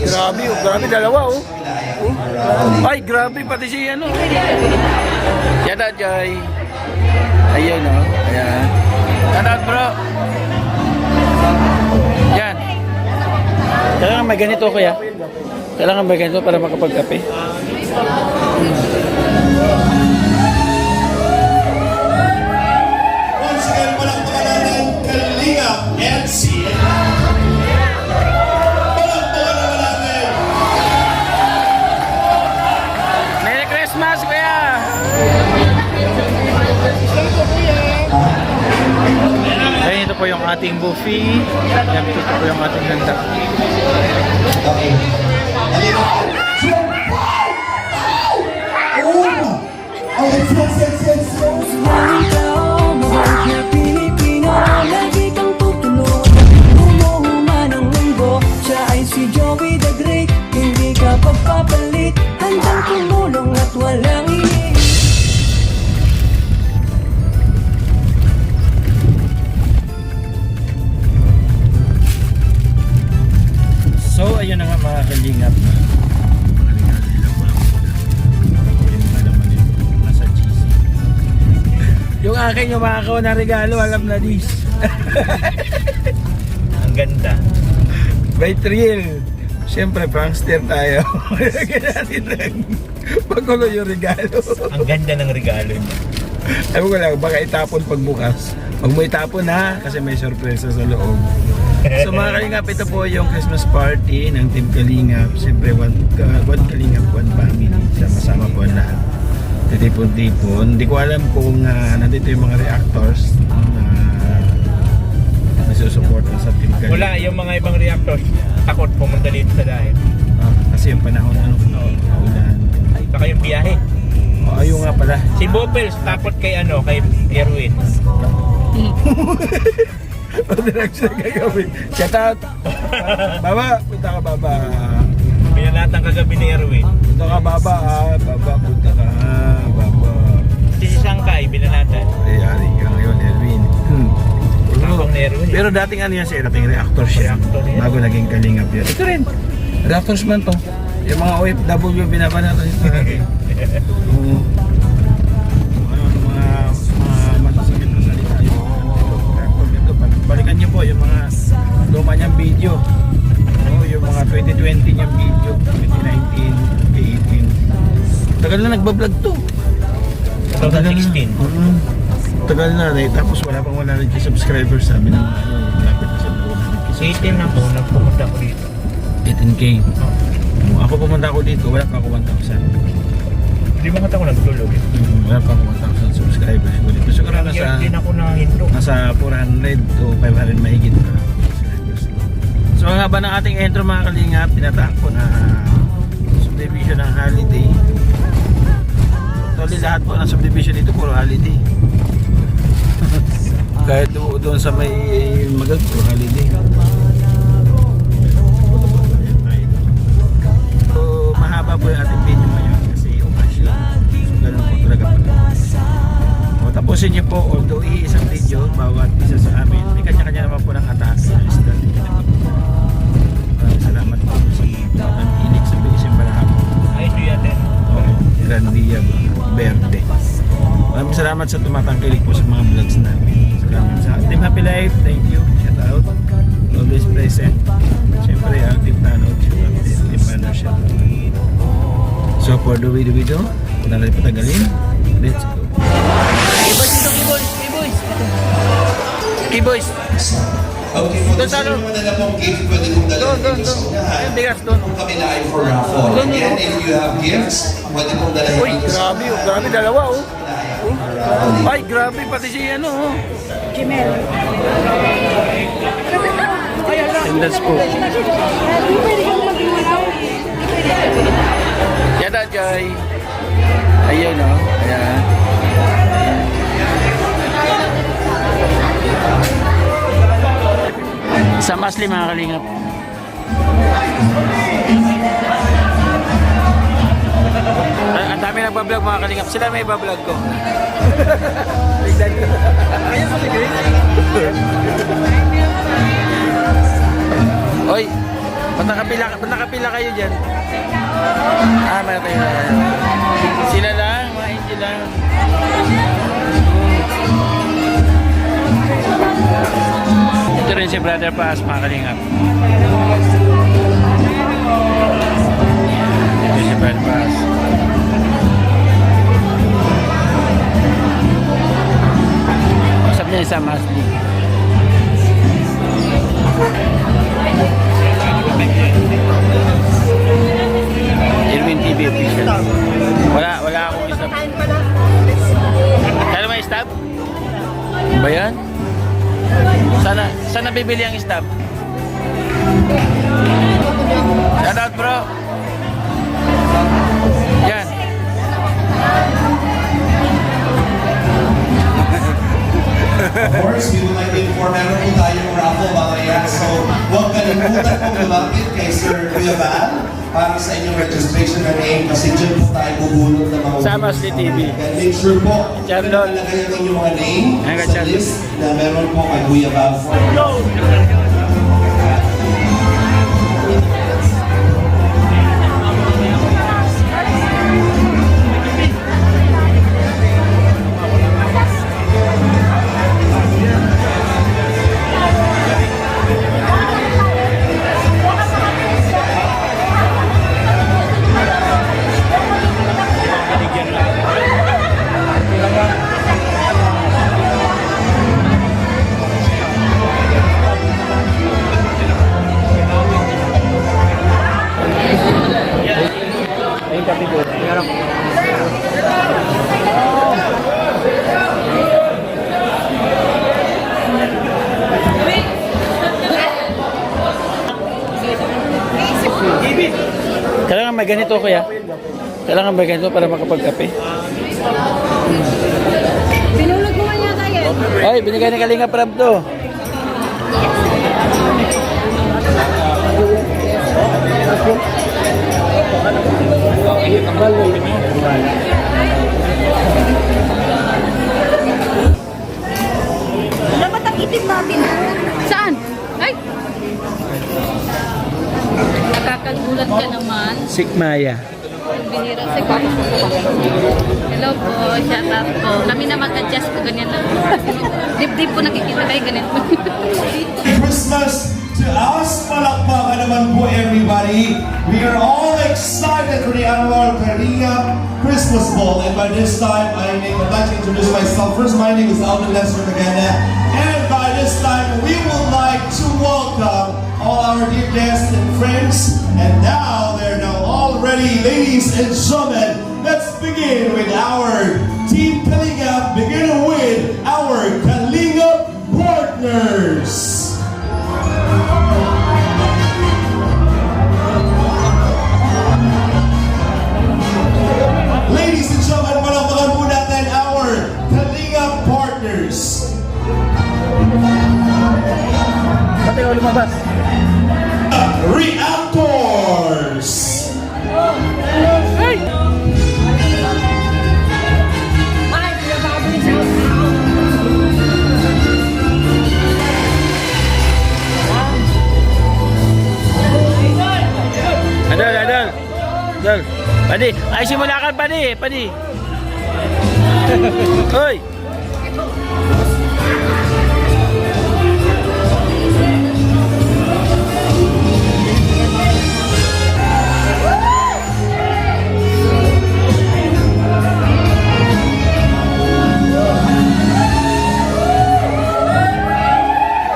grabe, oh. Grabe, dalawa, oh. Ay, grabe, pati si ano. Shout out, Joy. Ayun, oh. Ayan. Shout out, bro. Yan. Kailangan may ganito, kuya. Kailangan may ganito para makapagkape. Once again, walang pangalan ng Kalingap MC. Walang pangalan natin. Merry Christmas, kuya! Ayun, ito po yung ating buffet. Yan, ito po yung ating handa. Lagi kang tutulog, umuhuman ang mundo. Siya ay si Joey the Great, hindi ka pagpapalit. Handang tumulong at walang inis. So, ayun na nga mga kalingap. Yung akin yung makakaw na regalo, alam na dis. Ang ganda. By thrill. Siyempre, prankster tayo. Kaya natin lang pagkulo yung regalo. Ang ganda ng regalo niya. Ewan ko lang, baka itapon pagbukas. Huwag mo itapon ha, kasi may sorpresa sa loob. So mga kalingap, ito po yung Christmas party ng Team Kalingap. Siyempre, one Kalingap, one family. Sama-sama po ang lahat. Titipon-tipon. Hindi ko alam kung nandito yung mga reactors na nasusuporta sa Team Kalingap. Wala, yung mga ibang reactors takot pumunta dito sa dahil. Kasi yung panahon, ulan. Saka yung biyahe. Ayun nga pala. Si Bopels takot kay kay Erwin. Ano lang siya gagawin? Shout out! Baba! Punta ka, Baba! Pinalatan kagabi ni Erwin. Punta ka, Baba! Baba! Punta ka! Baba! Si Sangkay, binalatan. Ay, ari ka ngayon, Erwin. Tapang ni Erwin. Pero dating ano yan siya, dating reactor siya. Reactor yan. Bago naging Kalingap yan. Ito rin. Reactors man to. Yung mga OFW binabanatan ito. Oo. Mga masasakit na salita. Balikan niyo po yung mga luma niyang video. Yung mga 2020 niyang video, 2019, 2018. Tagal na nagbablog to. 2016. Tagal na rin. Tapos wala pang 100k subscribers. Sabi ng malapit na sa 200k. 18 ako, nagpumunta ko dito. 18k. Ako pumunta ako dito, wala pa ako 1,000. Hindi ba ako nagtulog? Wala pa ako 1,000 subscribers ko dito. Siguro Din ako na hindo. nasa 400 to 500 mahigit na subscribers ko. So ang haba ng ating intro mga kalingap, tinataak ko na subdivision ng holiday. Actually lahat po ng subdivision dito puro holiday. Kahit doon sa may Magag, puro holiday. So mahaba po yung ating video ngayon kasi occasion. So ganun po talaga pala. O, tapusin niyo po, although iisang video bawat isa sa amin, may kanya-kanya naman po ng atake ng strategy na po. Maraming salamat po sa mga hilig sa Bilisin Barahap. Ay, do yan din. Grandia Verde. Maraming salamat sa tumatangkilik po sa mga vlogs namin. Salamat sa Team Happy Life. Thank you. Shout out. Always present. Siyempre, ang Team Tanod. Team Banner. Shout out. So, for the video, kung na rin patagalin, let's go. Keyboys. Okay, kung gusto nyo naman na pong gift, pwede kong dalhin dito sa unahan. Bigas doon. Kung kami live for raffle. Again, if you have gifts, pwede kong dalhin Uy, dito sa grabe, grabe dalawa, oh. Ay, grabe, pati si ano, oh. Jimel. Attendance po. Yada, Joy. Ayun, oh. Ayan. Sa Masli, mga kalingap. Ang dami nagbablog mga kalingap. Sila may bablog ko. Ayun sa sige. Oy, Ba't nakapila kayo dyan? Ah, may tayo na. Sila lang, mga hindi lang. Ito rin si Brother Paas, mga kalingap. Ito si Brother Paas. Usap niya isa Masdi. Irwin TV official. Wala akong stop. Kaya may stop? Ba yan? Sana bibili ang stop? Shout out bro. Yan. Of course, we would like to inform meron po tayong raffle mamaya. So, huwag kalimutan po lumapit kay Sir Kuya Val para sa inyong registration na name kasi dyan po tayo bubulot ng mga Sama si TV. Make sure po, Charlotte. nalagay ang inyong mga name Ayan ka, sa Charlotte. list na meron po kay Kuya Val. Ayun kape ko. Kailangan may ganito kuya. Kailangan may ganito para makapagkape. Pinulog mo man yata yan. Ay, binigay ni Kalinga Prab to. Dapat ang itim natin. Saan? Ay! Nakakagulat ka naman. Sikmaya. Binira si Papa. Hello po, shout out po. Kami na mag-adjust po, ganyan lang. Dip-dip po nakikita kayo, ganito. Christmas to us. Palakpakan naman po everybody. We are all excited for the annual Kalinga Christmas Ball. And by this time, I'd like to introduce myself. First, my name is Alvin Lester Magana. And by this time, we would like to welcome all our dear guests and friends. And now, they're now all ready, ladies and gentlemen. Let's begin with our Team Kalinga, beginning with our Kalinga partners. Ladies and gentlemen, palakpakan po natin our Kalinga partners. Pati ko lumabas. Reactors. Adol. Padi, ay simula ka padi. Hoy.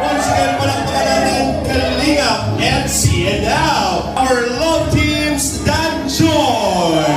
Once again, palakpakan natin Kalinga MC. And now, our love teams, Dan Joy.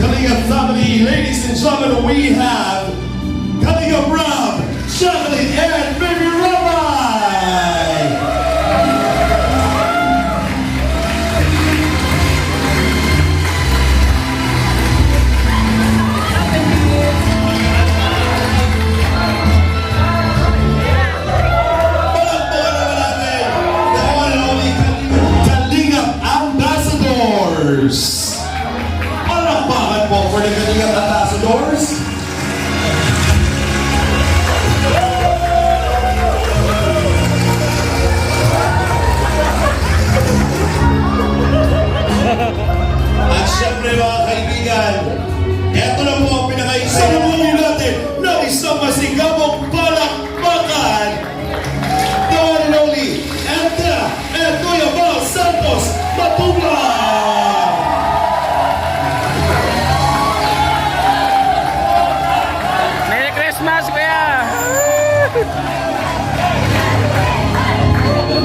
Kalinga family. Ladies and gentlemen, we have Kalinga Rob, Javelin, and Baby Rabbi. Palakpakan naman natin the one and only Kalinga Ambassadors. Palakpakan po for the Kalinga Ambassadors. At syempre mga kaibigan, eto na po ang pinakaisa na muli natin ng isang masigabong palakpakan. The one and only, Enta and Kuya Val Santos Matubang! Merry Christmas, kuya!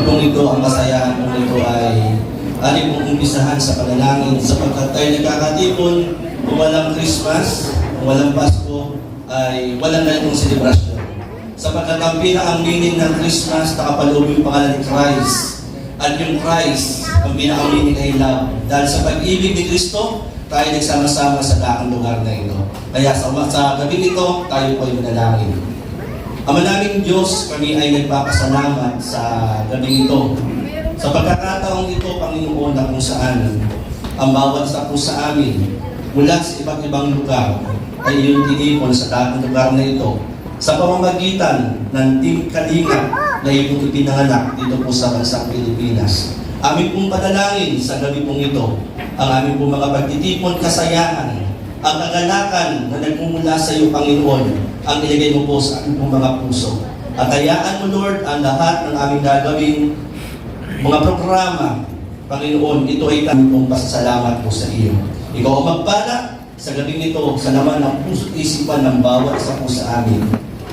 Kung ito ang kasayahan, kung ito ay ating pong umpisahan sa panalangin sapagkat tayo nagkakatipon kung walang Christmas, kung walang Pasko, ay walang ganitong selebrasyon. Sapagkat ang pinakang meaning ng Christmas, nakapaloob yung pangalan ni Christ. At yung Christ, ang pinakang meaning ay love. Dahil sa pag-ibig ni Kristo, tayo nagsama-sama sa daang lugar na ito. Kaya sa gabi nito, tayo po ay manalangin. Ama naming Diyos, kami ay nagpapasalamat sa gabi ito. Sa pagkakataong ito, Panginoon, na kung saan ang bawat isa po sa amin mula sa iba't ibang lugar ay iyong tinipon sa daang lugar na ito sa pamamagitan ng Team Kalinga na iyong ipinanganak dito po sa bansang Pilipinas. Amin pong panalangin sa gabi pong ito ang aming pong mga pagtitipon kasayahan, ang kagalakan na nagmumula sa iyo, Panginoon, ang ilagay mo po sa aming pong mga puso. At hayaan mo, Lord, ang lahat ng aming gagawin mga programa, Panginoon, ito ay kami pong pasasalamat po sa iyo. Ikaw ang magpala sa gabing ito sa naman ng puso't isipan ng bawat isa po sa amin.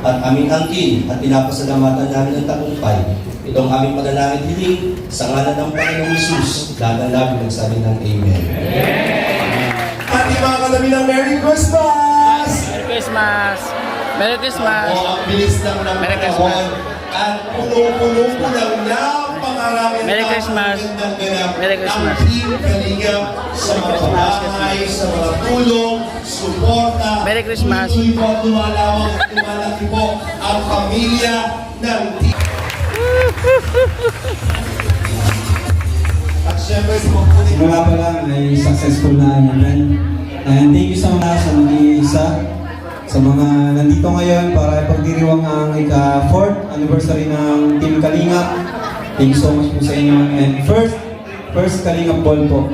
At aming angkin at pinapasalamatan namin ng tagumpay. Ito ang aming panalangin hiling sa ngalan ng Panginoong Jesus. Lahat ng labi nagsabi ng Amen. At mga kalabi ng Merry Christmas! Merry Christmas! Merry Christmas! O, ang bilis lang ng Merry panahon. At punong-puno po lang napakarami Merry Christmas. Merry Christmas. Ang Team Kalinga sa mga bahay, sa mga tulong, suporta. Merry Christmas. Tuloy po lumalawak at lumalaki po ang pamilya ng Team. At syempre sa mga punin Simula pa lang ay successful na naman. And thank you so much sa mag-iisa, sa mga nandito ngayon para ipagdiriwang ang ika-4th anniversary ng Team Kalinga. Thank you so much po sa inyo. And first Kalinga Ball po.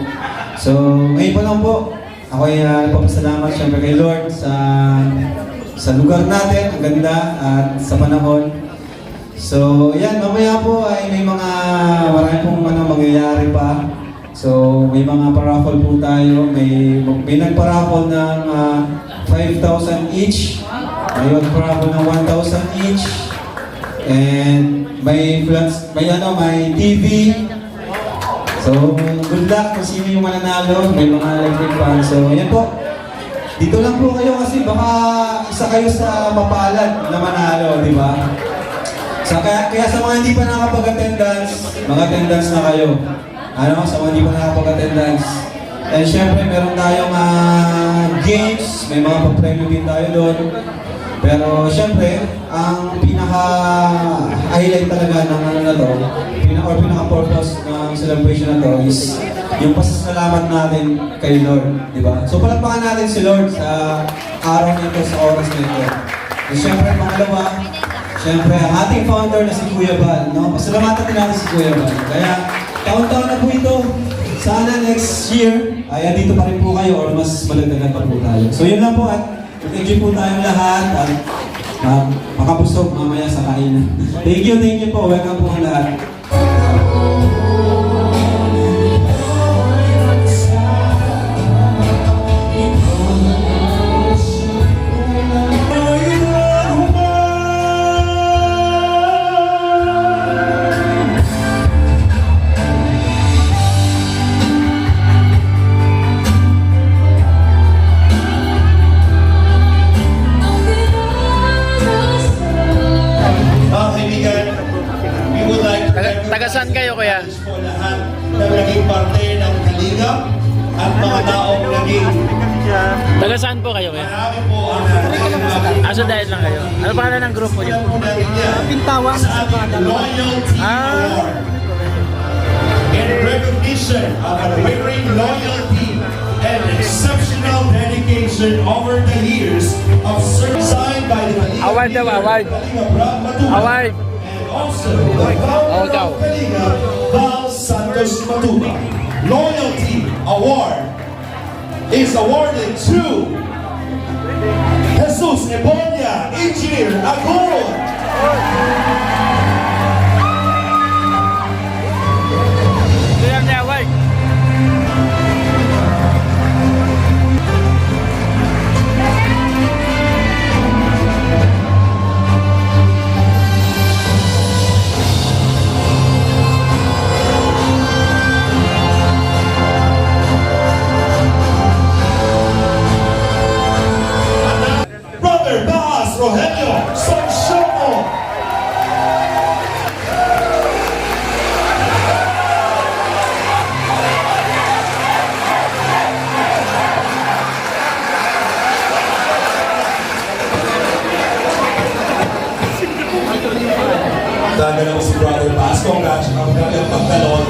So ngayon pa lang po, ako ay nagpapasalamat syempre kay Lord sa lugar natin, ang ganda at sa panahon. So, yan, mamaya po ay may marami pong mangyayari pa. So, may mga paraffle po tayo. May nagparaffle ng 5,000 each. May nagparaffle ng 1,000 each. And may TV. So, good luck kung sino yung mananalo. May mga electric fan. So, yan po. Dito lang po kayo kasi baka isa kayo sa mapalad na manalo, di ba? Kaya sa mga hindi pa nakapag-attendance, mag-attendance na kayo. Sa mga hindi pa nakapag-attendance. And syempre, meron tayong games, may mga pa-premyo din tayo doon. Pero syempre, ang pinaka-highlight talaga ng pinaka-purpose ng celebration na to is yung pasasalamat natin kay Lord, di ba? So palakpakan natin si Lord sa araw nito, sa oras nito. And syempre, pangalawa, siyempre, ang ating founder na si Kuya Val, no? Pasalamatan din natin si Kuya Val. Kaya, taon-taon na po ito. Sana next year, ay andito pa rin po kayo or mas malagdagan pa po tayo. So yun lang po at mag-enjoy po tayong lahat at makabusog mamaya sa kainan. Thank you po. Welcome po ang lahat. Taga saan po kayo? Marami po ang Aso dahil lang kayo. Ano pangalan ng grupo niyo? Pintawan sa ating Loyalty Award. In recognition of unwavering loyalty and exceptional dedication over the years of service signed by the Kalinga Award daw, leader, award. Kalinga Brad Matuba, Award. and also the founder daw. of Kalinga, Val Santos Matuba. Loyalty Award is awarded to Jesus Ebonia, Engineer Agol. Kaya na award. Brother Baas Rogelio Sonsomo. Daga na si Brother Baas. Congrats ang kanyang pagkalon.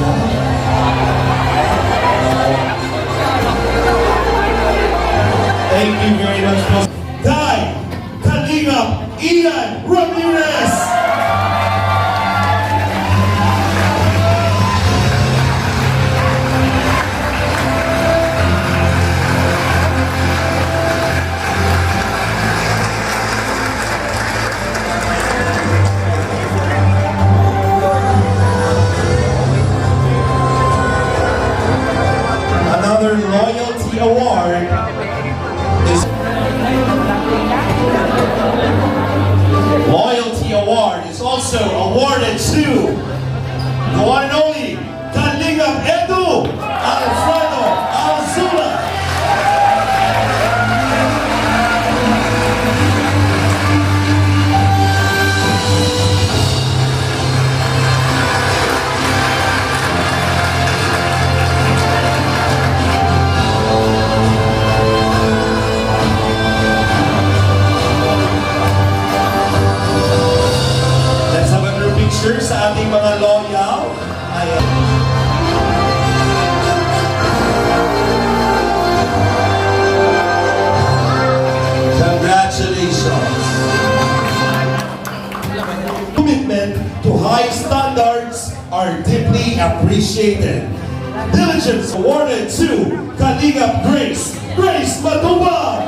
Thank you very much, po. Dai Kalingap Ian Ramirez. Another loyalty award is Loyalty Award is also awarded to the one and only Kalingap Edu Alfredo Alzula. Let's have a group picture sa ating mga loyal. Ayan. Congratulations. Commitment to high standards are deeply appreciated. Diligence awarded to Kalingap Grace Matuba.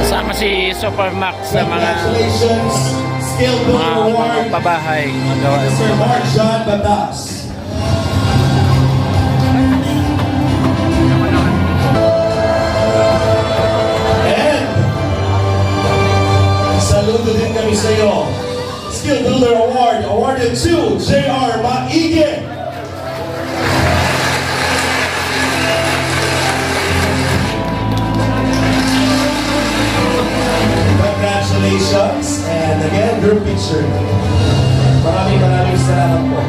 Sama si Supermax sa mga Congratulations, Skill Builder Award, pabahay, mga gawa. Mr. Mark John Batas. And saludo din kami sa iyo. Skill Builder Award awarded to J.R. Maige. Congratulations, and again, group picture. Maraming salamat po.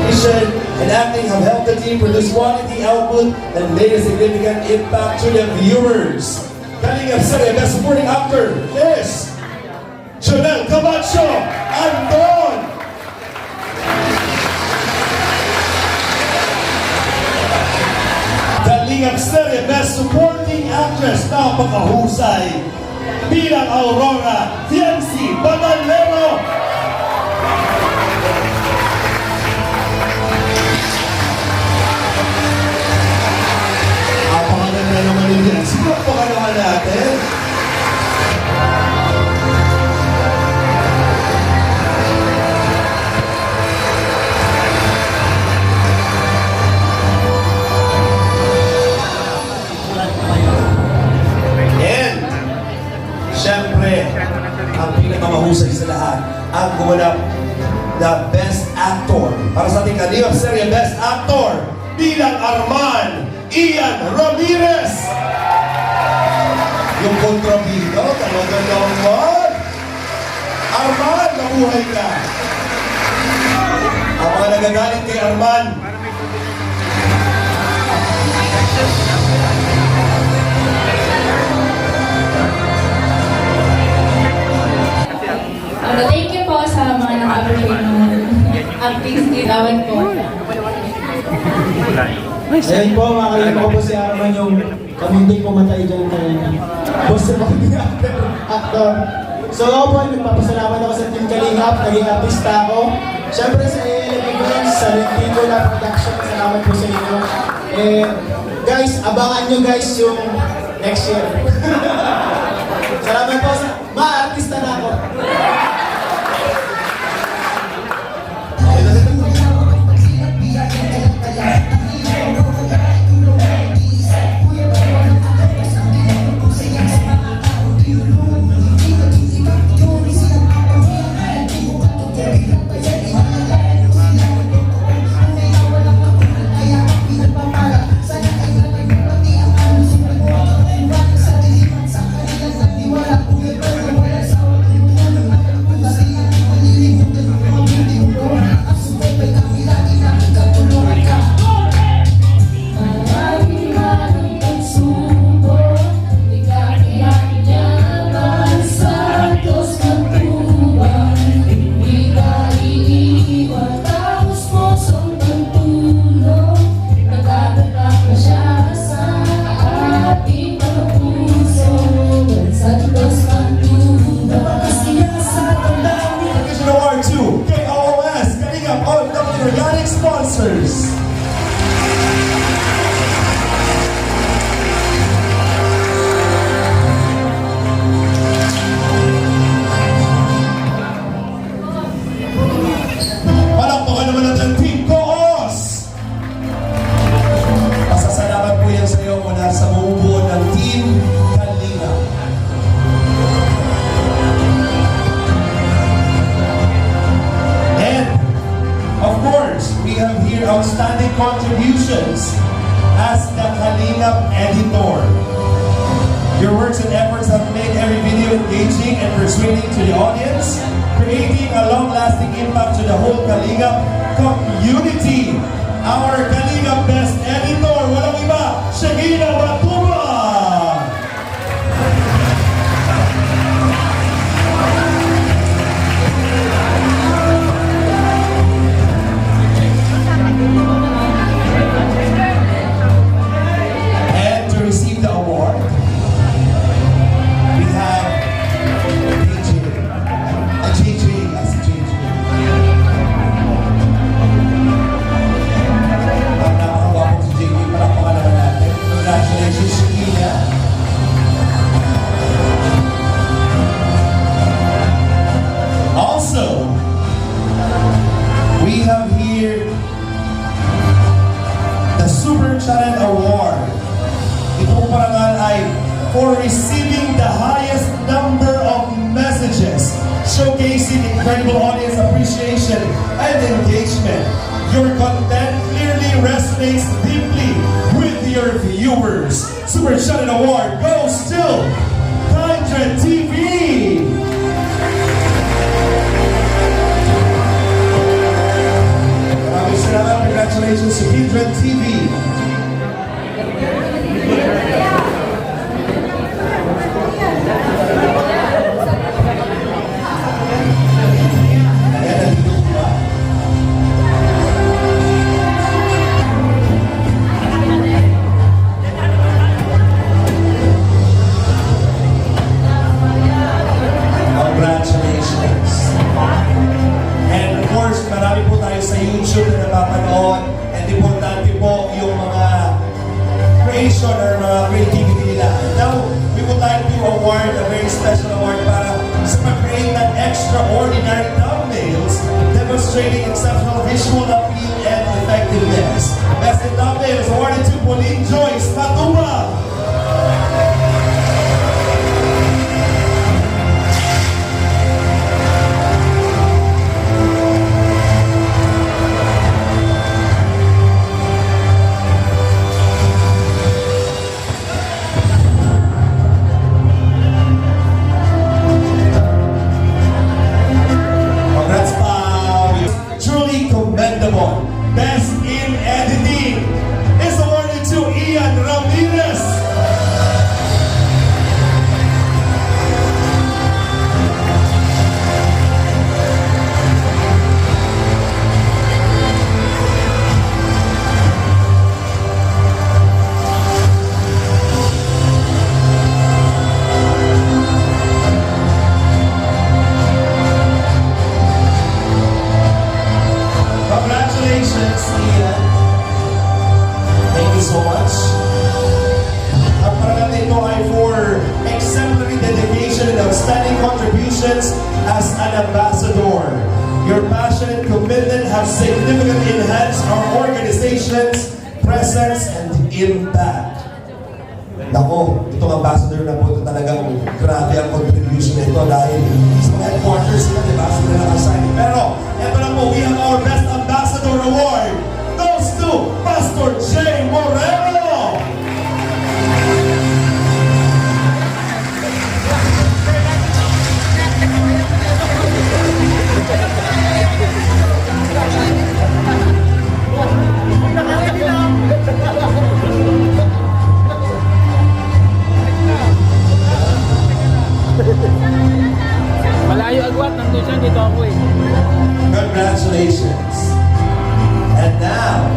Vision and acting have helped the team produce quality output and made a significant impact to the viewers. Kalingap Sari, Best Supporting Actor is Jonel Camacho Anton. Kalingap Sari, Best Supporting Actress, napakahusay. bilang Aurora Fiancy Batalero. Apakaganda naman yun yan. Siguro po ka naman natin. And, syempre, ang pinakamahusay sa lahat, ang gumanap na Best Actor. Para sa ating Kalingap Serye, Best Actor bilang Arman Ian Ramirez. Yung kontrabida, talaga naman. Arman, nabuhay ka. Ang mga nagagalit kay Arman, Thank you po sa mga naka-appreciate ng acting skill ko. Ayan po, mga kalingap ko po si Arman yung kamunting pumatay dyan kanina. Boss na actor. So ako po, nagpapasalamat ako sa Team Kalingap, naging artista ako. Siyempre sa ALM sa Rentico na production, salamat po sa inyo. Guys, abangan nyo guys yung next year. Salamat po sa, ma-artista na ako. Sponsors. Palakpakan naman natin Team Koos. Pasasalamat po yan sa iyo mula sa bumubuo ng Team Kalingap. And of course, we have here outstanding contributions as the Kalingap editor. Your works and efforts have made every video engaging and persuading to the audience, creating a long-lasting impact to the whole Kalingap community. Our Kalingap Best Editor, walang iba, Shagina Batuba! And to receive the award, we have JJ. Ang nakakawapong si JJ, palakpakan naman natin. Congratulations, Shakina. Also, we have here the Super Channel Award. Ito po parangal ay for receiving the highest number of messages, showcasing incredible audience appreciation and engagement. Your content clearly resonates deeply with your viewers. Super Channel Award goes to Kindred TV. Maraming salamat. Congratulations to Kindred TV. and extraordinary thumbnails, demonstrating exceptional visual appeal and effectiveness. Best in thumbnails awarded to Pauline Joyce Matubang. Congrats, Pao. Truly commendable. Best in editing is awarded to Ian Ramirez. Congratulations, Ian. Thank you so much. Ang paralan nito ay for exemplary dedication and outstanding contributions as an ambassador. Your passion and commitment have significantly enhanced our organization's presence and impact. Nako, itong ambassador na po ito talagang grabe ang contribution nito dahil sa mga headquarters sila, di ba? Sila nakasign. Pero, ito na po, we have our Best Ambassador Award goes to Pastor Jay Moreno! Malayo agwat, nandun siya, dito ako eh. Congratulations. And now,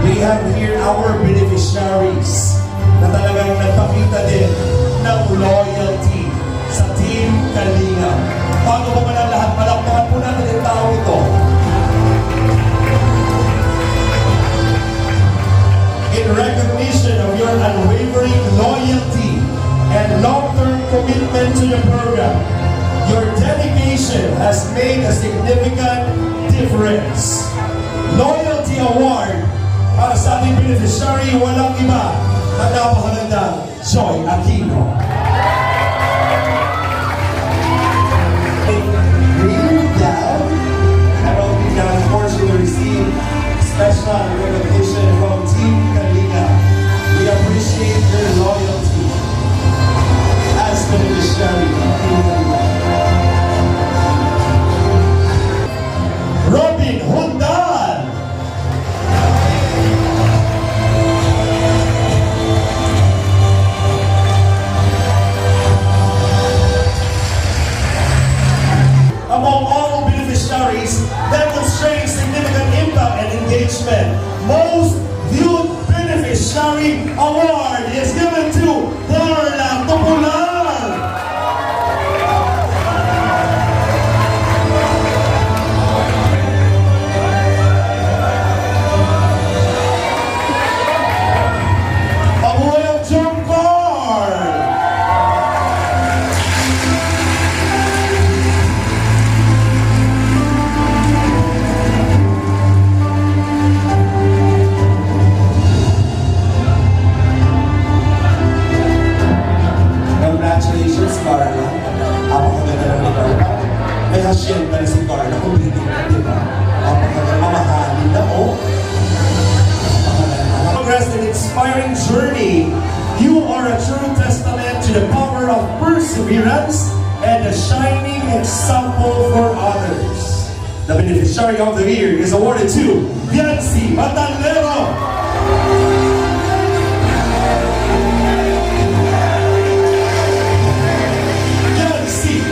we have here our beneficiaries na talagang nagpakita din ng loyalty sa Team Kalinga. Bago pa man ang lahat, palakpakan po natin yung tao ito. In recognition of your unwavering loyalty and long-term commitment to the program, your dedication has made a significant difference. Loyalty Award para sa ating beneficiary, walang iba ang napakagandang Joy Aquino. Breathe down. And hoping that of course you will receive special recognition from Team Kalinga. We appreciate your loyalty as beneficiary of Team Kalinga. Robin Hundan. Among all beneficiaries, demonstrating significant impact and engagement, Most Viewed Beneficiary Award is given to Darla Popular. Mabuhay ang Jumper! Congratulations, Carla. Apakaganda ng Carla. May hasyenda na si Carla. Kung hindi na, di ba? Apakaganda, mamahalin na, oh. Progress and inspiring journey. You are a true testament to the power of perseverance and a shining example for others. The beneficiary of the year is awarded to Yancy Matalero. Yancy.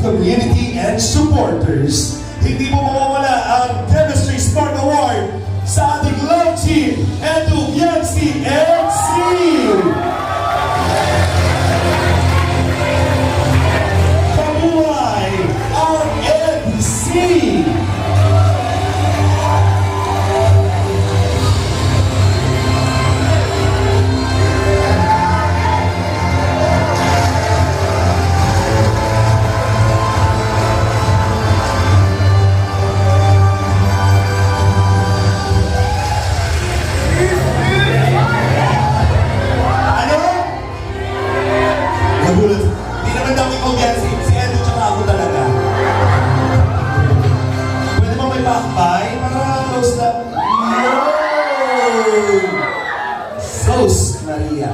community and supporters, hindi mo mawawala ang Chemistry Spark Award sa ating love team, Edu, Yancy, and Steve! Pamuhay ang NC! Ano? Nagulat. Hindi naman daw ikaw yan, si Edu tsaka ako talaga. Pwede mo may backbay para close na. No! Sos Maria.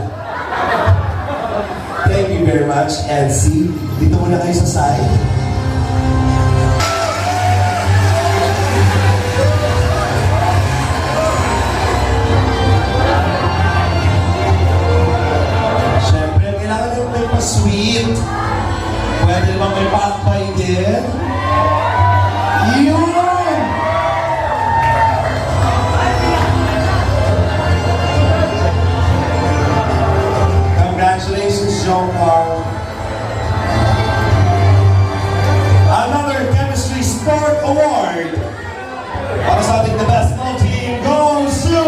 Thank you very much, Elsie. Dito muna kayo sa side. Siyempre, kailangan yung may pa-sweet. Pwede naman may pakpay din. Yun! Congratulations, Jean Paul. Another Chemistry Spark Award para sa ating the best team goes to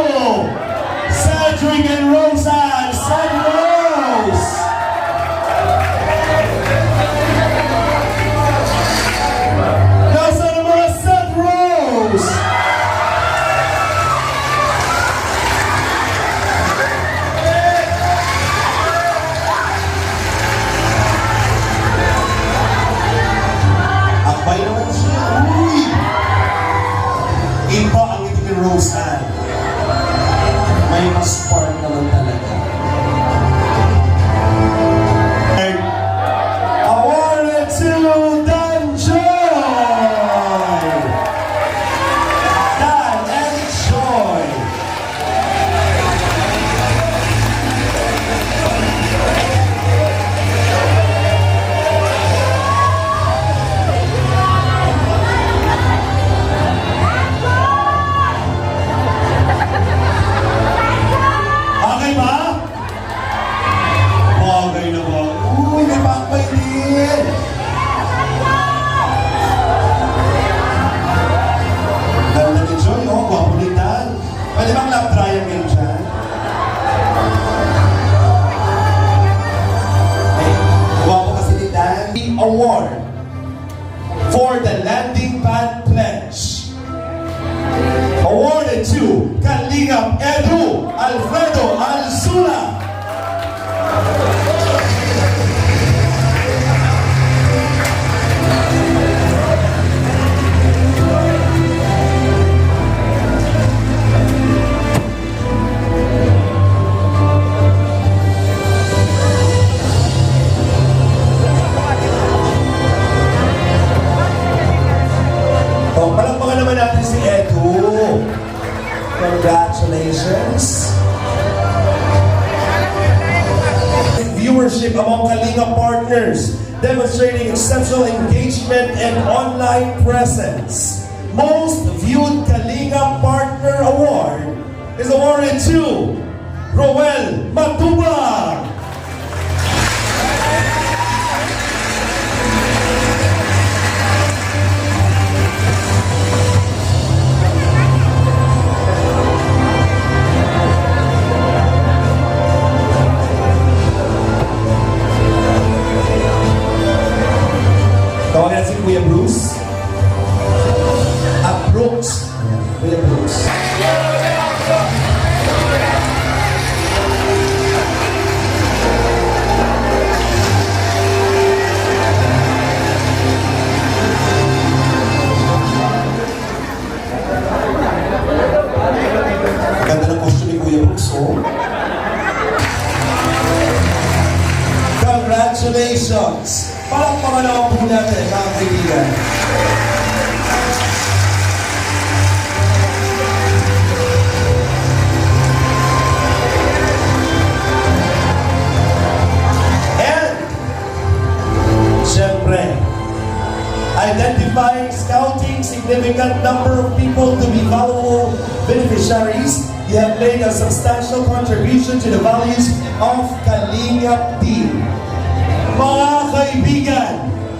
Cedric and Roseanne. Cedric Rose! Nasa na mga Seth Rose! Akbay naman siya. Uy! Iba ang ngiti ni Roseanne. May mas spark naman talaga. Awarded to Dan Joy! Dan and Joy! Okay ba? Bagay na ba? Uy, may bakbay din! Ganda ni Joy, oh, gwapo ni Dan. Pwede bang love triangle dyan? Ay, gwapo kasi ni Dan. The award for the Landing Pad Pledge. Awarded to Kalingap Edu Alfredo Alzula. Oh, palakpakan naman natin si Edu. Congratulations. Viewership among Kalinga partners, demonstrating exceptional engagement and online presence. Most viewed Kalinga Partner Award is awarded to Roel Matubang. Tawagan natin si Kuya Bruce. Brooks. Kuya Brooks. Ganda ng costume ni Kuya Brooks, oh. Congratulations! Palakpakan naman po natin, mga kaibigan. And, syempre, by scouting significant number of people to be valuable beneficiaries, you have made a substantial contribution to the values of Kalingap Team. Mga kaibigan,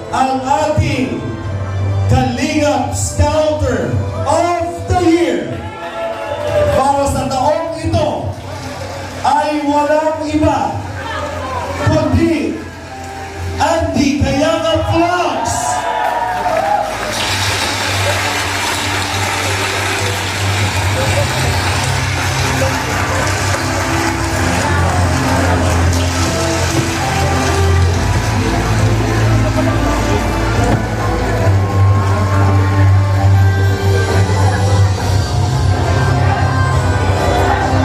ang ating Kalingap Scouter of the Year para sa taong ito ay walang iba kundi Andy Kayaga Vlogs.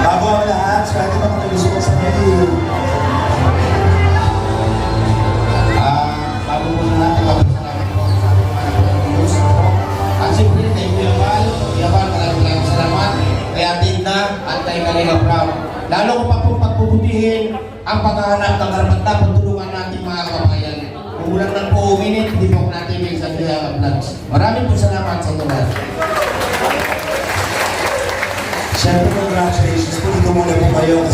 Bago ang lahat, pwede ba mag-uusap sa mga bago po na natin maraming salamat po. At siyempre, thank you Yabal. Yabal, maraming salamat. Kay Atinda at kay Kalingap Rob. Lalo ko pa po pagpuputihin ang paghahanap ng karapatan pagtulungan natin mga kababayan. Kung ulang ng po minute, hindi po natin may sa Kalingap Vlogs. Maraming po salamat sa inyo lahat. Siyempre, congratulations po. Dito muna po kayo.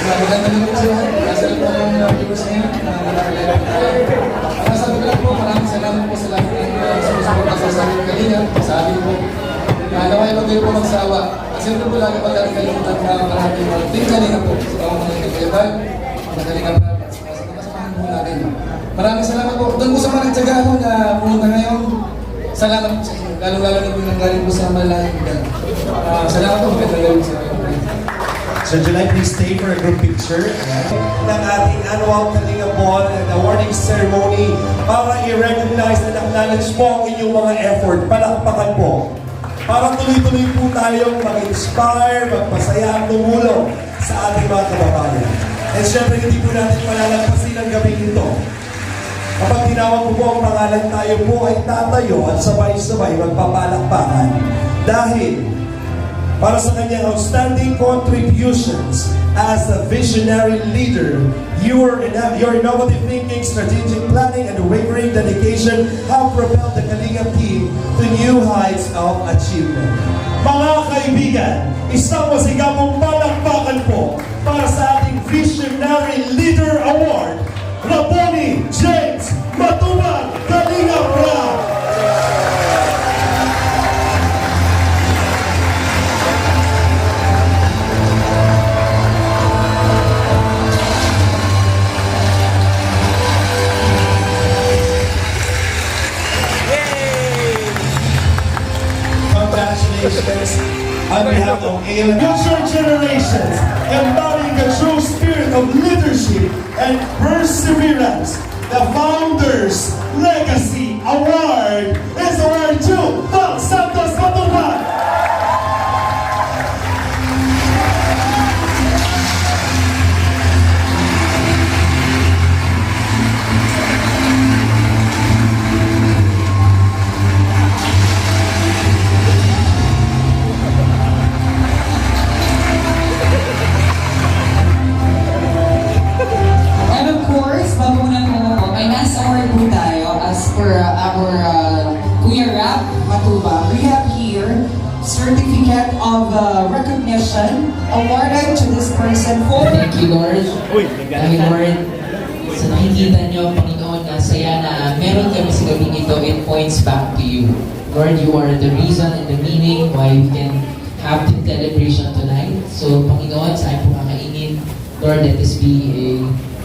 Maganda naman po sila. Kasi lang po ang viewers ngayon. Masabi ko lang po, maraming salamat po sa lahat ng sumusuporta sa aking Kalingap. Sabi ko, naway mo kayo po magsawa. Kasi ito po lagi pag kalimutan na maraming team Kalingap po. Sa mga nagkakayabal, mga Kalingap na masamahan po natin. Maraming salamat po. Doon po sa mga nagtsaga ko na pumunta ngayon. Salamat po sa inyo. Lalo-lalo na po yung nanggaling po sa malayang lugar. Salamat po. Magandang galing sa inyo. So, July, please stay for a group picture. Ng ating annual Kalinga Ball and awarding ceremony para i-recognize and acknowledge po ang inyong mga effort. Palakpakan po. Para tuloy-tuloy po tayong mag-inspire, magpasaya at tumulong sa ating mga kababayan. And syempre, hindi po natin malalagpasin ang gabing ito. Kapag tinawag po ang pangalan, tayo po ay tatayo at sabay-sabay magpapalakpakan. Dahil para sa kanyang outstanding contributions as a visionary leader, your innovative thinking, strategic planning, and unwavering dedication have propelled the Kalingap team to new heights of achievement. Mga kaibigan, isang masigabong palakpakan po para sa ating Visionary Leader Award, Raboni James Matubang Kalingap Rob. Congratulations on behalf of ALM. Future generations, embodying the true spirit of leadership and perseverance. The Founders Legacy Award is awarded to Val Santos Matubang. And of course, bago muna po, may nasa award po tayo as per our Kuya Rap Matubang. We have here certificate of recognition awarded to this person for... Thank you, Lord. Dahil, Lord, sa nakikita niyo, Panginoon, na saya na meron kami sa gabing ito, it points back to you. Lord, you are the reason and the meaning why we can have the celebration tonight. So, Panginoon, sa aming kakainin, Lord, let this be a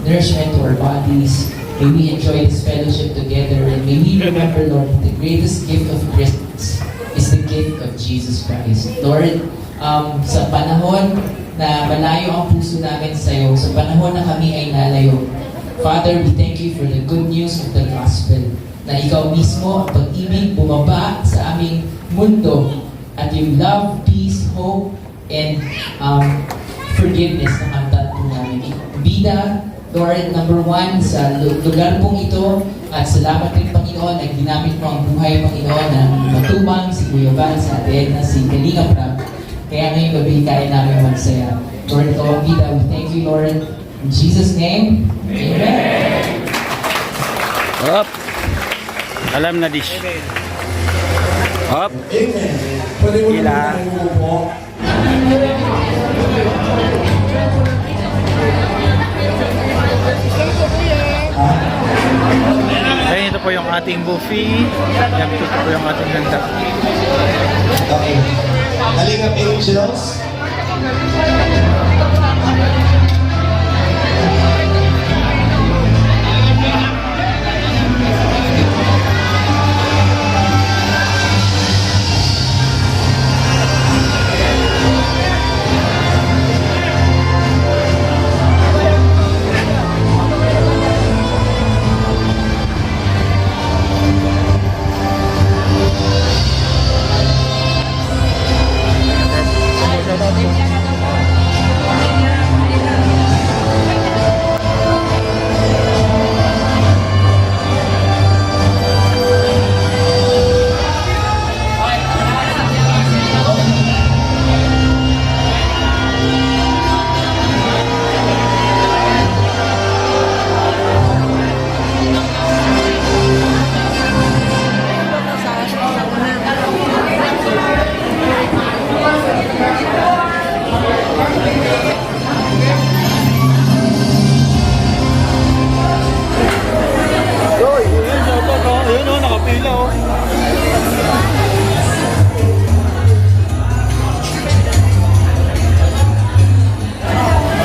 nourishment to our bodies. May we enjoy this fellowship together, and may we remember, Lord, the greatest gift of Christmas is the gift of Jesus Christ. Lord, sa panahon na malayo ang puso namin sa iyo, sa panahon na kami ay nalayo, Father, we thank you for the good news of the gospel, na ikaw mismo ang pag-ibig bumaba sa aming mundo, at yung love, peace, hope, and forgiveness na kantaan po namin. Bida, Lord, number one, sa lugar pong ito, at salamat rin, Panginoon, na ginamit mo ang buhay, Panginoon, ng Matubang, si Kuya Val, si Adena, si Kalingap Rob. Kaya ngayong gabi, kaya namin magsaya. Lord, ikaw ang bida. We thank you, Lord. In Jesus' name, Amen. Hop. Alam na dish. Hop. Amen. Pwede mo Hila. naman umupo. Ayun, ito po yung ating buffet. Yan, ito po yung ating handa. Okay. Kalingap Angels.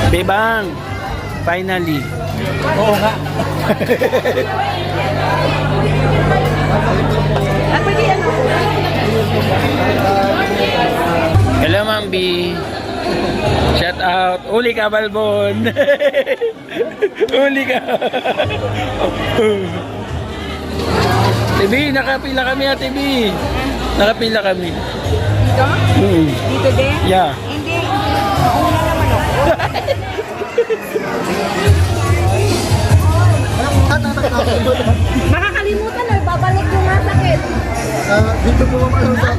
Bebang, finally. Oo nga. Hello, Ma'am B. Shout out. Uli ka, Balbon. Uli ka. TV, nakapila kami ha, TV. Nakapila kami. Dito? Dito din? Yeah. Hindi. Mauna naman ako. Makakalimutan na, babalik yung masakit. Dito po ako sa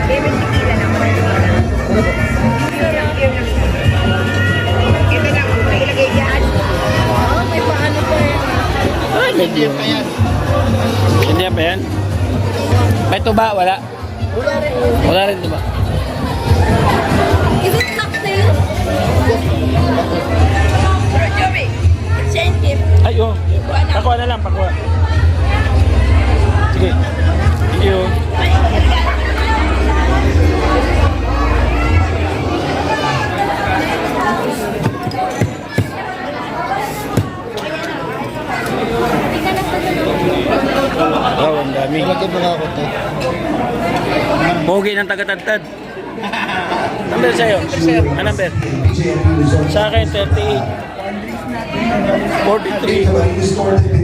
David, tikila naman. Ito na, may ilagay dyan. Oh, may paano pa yan. Ay, medyo. Hindi pa yan? May tuba, wala? Wala rin tuba. Is it cocktail? Joey, incentive. Ay, oh. Pakuha na lang, pakuha. Sige. Thank you. Wow, ang dami. Pogi ng taga-tagtad. Number sa'yo? Ano number? Sa akin, 38. 43.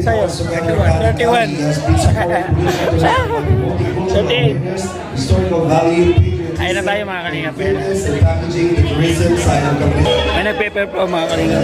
Sa'yo? 31. 38. Ayun na tayo mga kalingap. May nag-paper po mga kalingap.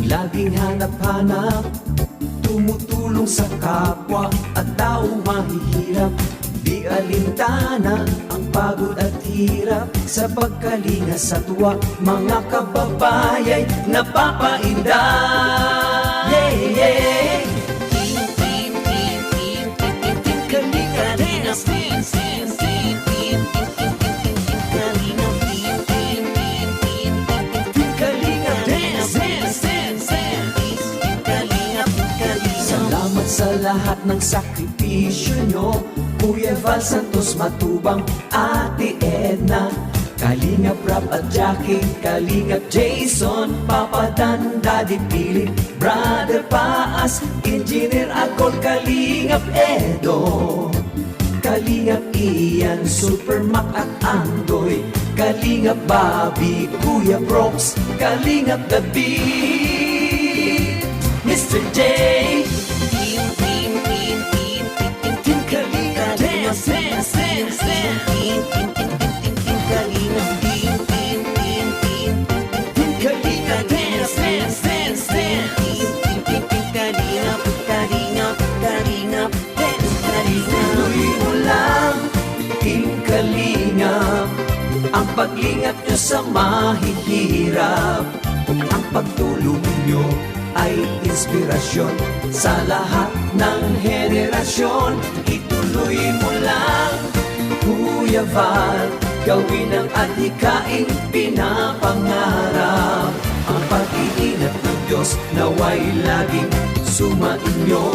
laging hanap-hanap, tumutulong sa kapwa at tao mahihirap. Di alintana ang pagod at hirap, sa pagkalinga sa tuwa, mga kababayay napapainda. Yeah, yeah. Team, team, team, team, team, team, Kalinga Dance. Team, team, team, team, team, Kalinga, team, team, team, team, team, Kalinga Dance. Dance, dance, dance. Kalinga, Kalinga. Salamat sa lahat ng sakripisyo nyo, Kuya Val Santos Matubang, Ate Edna, Kalingap Rap at Jackie, Kalingap Jason, Papa Dan, Daddy Philip, Brother Paas, Engineer Akol, Kalingap Edo, Kalingap Ian, Super Mac at Andoy, Kalingap Bobby, Kuya Brooks, Kalingap The Beat, Mr. J. Team, team, team, team, team, team, Kalinga Dance, dance, dance, dance. Team, team, team, team, team, Kalinga, team, team, team, team, team, Kalinga Dance, dance, dance, dance. Team, team, team, team, Kalinga, Kalinga, Kalinga, dance, Kalinga. Tuloy mo lang, Team Kalinga, ang paglingap nyo sa mahihirap, ang pagtulong nyo ay inspirasyon sa lahat ng henerasyon. Ituloy mo lang, Kuya Val, gawin ang adhikaing pinapangarap. Ang pag-iingat ng Diyos naway laging sumainyo.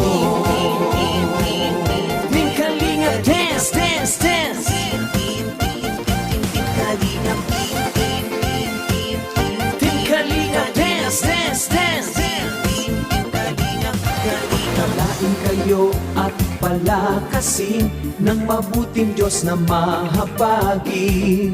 Team Kalinga Dance, dance, dance. Kalinga, Team Kalinga Dance, dance, dance. Palain kayo at palakasin ng mabuting Diyos na mahabagin.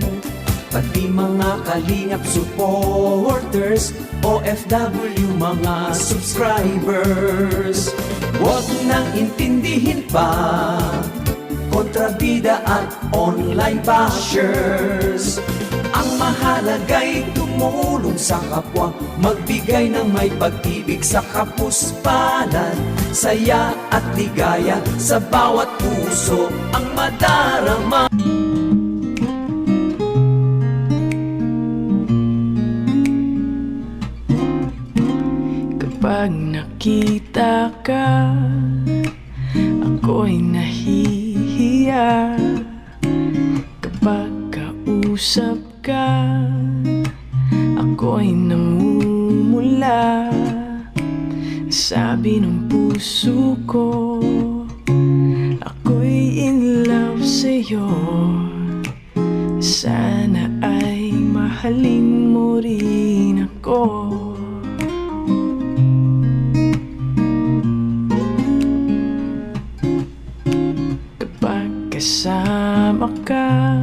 Pati mga Kalingap supporters, OFW mga subscribers, huwag nang intindihin pa kontrabida at online bashers. Ang mahalaga'y tumulong sa kapwa, magbigay ng may pag-ibig sa kapuspanan, saya at ligaya sa bawat puso ang madarama. Kapag nakita ka, ako'y nahihiya. Kapag kausap ka, ako'y namumula. Sabi ng puso ko, ako'y in love sa'yo. Sana ay mahalin mo rin ako. Kapag kasama ka,